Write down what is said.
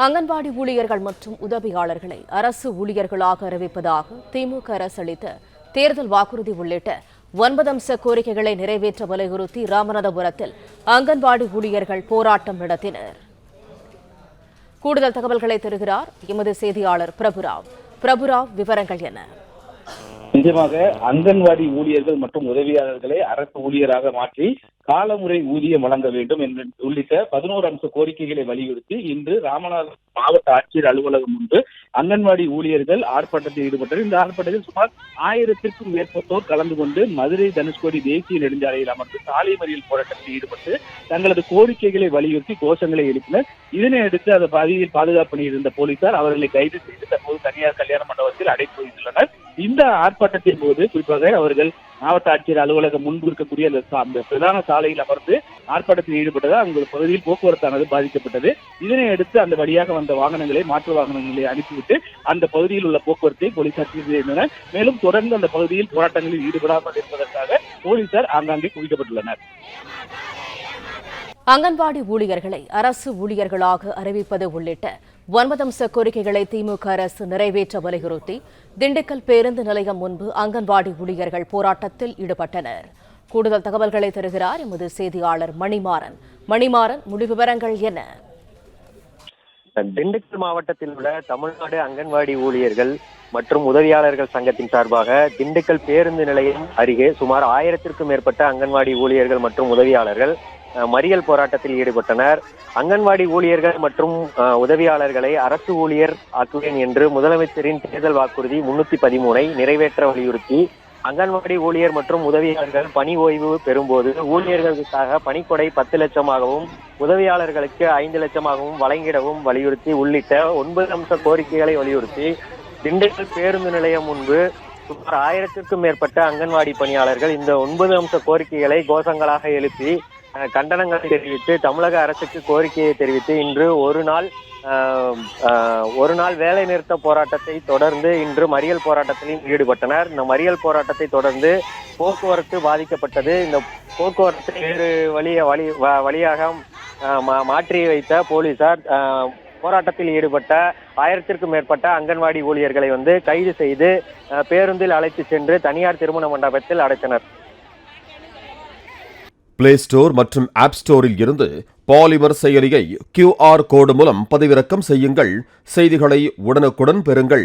அங்கன்வாடி ஊழியர்கள் மற்றும் உதவியாளர்களை அரசு ஊழியர்களாக அறிவிப்பதாக திமுக அரசு அளித்த தேர்தல் வாக்குறுதி உள்ளிட்ட 9 அம்ச கோரிக்கைகளை நிறைவேற்ற வலியுறுத்தி ராமநாதபுரத்தில் அங்கன்வாடி ஊழியர்கள் போராட்டம் நடத்தினர். கூடுதல் தகவல்களை தருகிறார் எமது செய்தியாளர் பிரபுராவ். விவரங்கள் என்ன? நிஜமாக அங்கன்வாடி ஊழியர்கள் மற்றும் உதவியாளர்களை அரசு ஊழியராக மாற்றி காலமுறை ஊதியம் வழங்க வேண்டும் என்று உள்ளிட்ட 11 அம்ச கோரிக்கைகளை வலியுறுத்தி இன்று ராமநாதபுரம் மாவட்ட ஆட்சியர் அலுவலகம் முன்பு அங்கன்வாடி ஊழியர்கள் ஆர்ப்பாட்டத்தில் ஈடுபட்டனர். இந்த ஆர்ப்பாட்டத்தில் சுமார் 1000க்கும் மேற்பட்டோர் கலந்து கொண்டு மதுரை தனுஷ்கோடி தேசிய நெடுஞ்சாலையில் அமர்ந்து சாலை மறியல் போராட்டத்தில் ஈடுபட்டு தங்களது கோரிக்கைகளை வலியுறுத்தி கோஷங்களை எழுப்பினர். இதனையடுத்து அந்த பகுதியில் பாதுகாப்பு பணியில் இருந்த போலீசார் அவர்களை கைது செய்து தற்போது தனியார் கல்யாண மண்டபத்தில் அடைத்து வைத்துள்ளனர். இந்த ஆர்ப்பாட்டத்தின் போது குறிப்பாக அவர்கள் மாவட்ட ஆட்சியர் அலுவலகம் முன்பு இருக்கக்கூடிய அந்த பிரதான சாலையில் அமர்ந்து ஆர்ப்பாட்டத்தில் ஈடுபட்டதால் அந்த பகுதியில் போக்குவரத்தானது பாதிக்கப்பட்டது. இதனை அடுத்து அந்த வழியாக வந்த வாகனங்களை மாற்று வாகனங்களை அனுப்பிவிட்டு அந்த பகுதியில் உள்ள போக்குவரத்தை போலீசார் சீர் செய்தனர். மேலும் தொடர்ந்து அந்த பகுதியில் போராட்டங்களில் ஈடுபடாமல் இருப்பதற்காக போலீசார் ஆங்காங்கே குவிக்கப்பட்டுள்ளனர். அங்கன்வாடி ஊழியர்களை அரசு ஊழியர்களாக அறிவிப்பது உள்ளிட்ட 9 அம்ச கோரிக்கைகளை திமுக அரசு நிறைவேற்ற வலியுறுத்தி திண்டுக்கல் பேருந்து நிலையம் முன்பு அங்கன்வாடி ஊழியர்கள் போராட்டத்தில் ஈடுபட்டனர். கூடுதல் தகவல்களை தருகிறார் எமது செய்தியாளர் மணிமாறன். முழு விவரங்கள் என்ன? திண்டுக்கல் மாவட்டத்தில் உள்ள தமிழ்நாடு அங்கன்வாடி ஊழியர்கள் மற்றும் உதவியாளர்கள் சங்கத்தின் சார்பாக திண்டுக்கல் பேருந்து நிலையம் அருகே சுமார் 1000க்கும் மேற்பட்ட அங்கன்வாடி ஊழியர்கள் மற்றும் உதவியாளர்கள் மறியல் போராட்டத்தில் ஈடுபட்டனர். அங்கன்வாடி ஊழியர்கள் மற்றும் உதவியாளர்களை அரசு ஊழியர் ஆக்குவேன் என்று முதலமைச்சரின் தேர்தல் வாக்குறுதி 313 நிறைவேற்ற வலியுறுத்தி அங்கன்வாடி ஊழியர் மற்றும் உதவியாளர்கள் பணி ஓய்வு பெறும்போது ஊழியர்களுக்காக பணிக்கொடை 10 லட்சமாகவும் உதவியாளர்களுக்கு 5 லட்சமாகவும் வழங்கிடவும் வலியுறுத்தி உள்ளிட்ட 9 அம்ச கோரிக்கைகளை வலியுறுத்தி திண்டுக்கல் பேருந்து நிலையம் முன்பு சுமார் 1000க்கும் மேற்பட்ட அங்கன்வாடி பணியாளர்கள் இந்த 9 அம்ச கோரிக்கைகளை கோஷங்களாக எழுப்பி கண்டனங்களை தெரிவித்து தமிழக அரசுக்கு கோரிக்கையை தெரிவித்து இன்று ஒரு நாள் வேலை நிறுத்த போராட்டத்தை தொடர்ந்து இன்று மறியல் போராட்டத்திலும் ஈடுபட்டனர். இந்த மறியல் போராட்டத்தை தொடர்ந்து போக்குவரத்து பாதிக்கப்பட்டது. இந்த போக்குவரத்தை வேறு வழியாக மாற்றி வைத்த போலீசார் போராட்டத்தில் ஈடுபட்ட 1000க்கும் மேற்பட்ட அங்கன்வாடி ஊழியர்களை கைது செய்து பேருந்தில் அழைத்து சென்று தனியார் திருமண மண்டபத்தில் அடைத்தனர். பிளே ஸ்டோர் மற்றும் ஆப் ஸ்டோரில் இருந்து பாலிமர் செயலியை QR கோடு மூலம் பதிவிறக்கம் செய்யுங்கள். செய்திகளை உடனுக்குடன் பெறுங்கள்.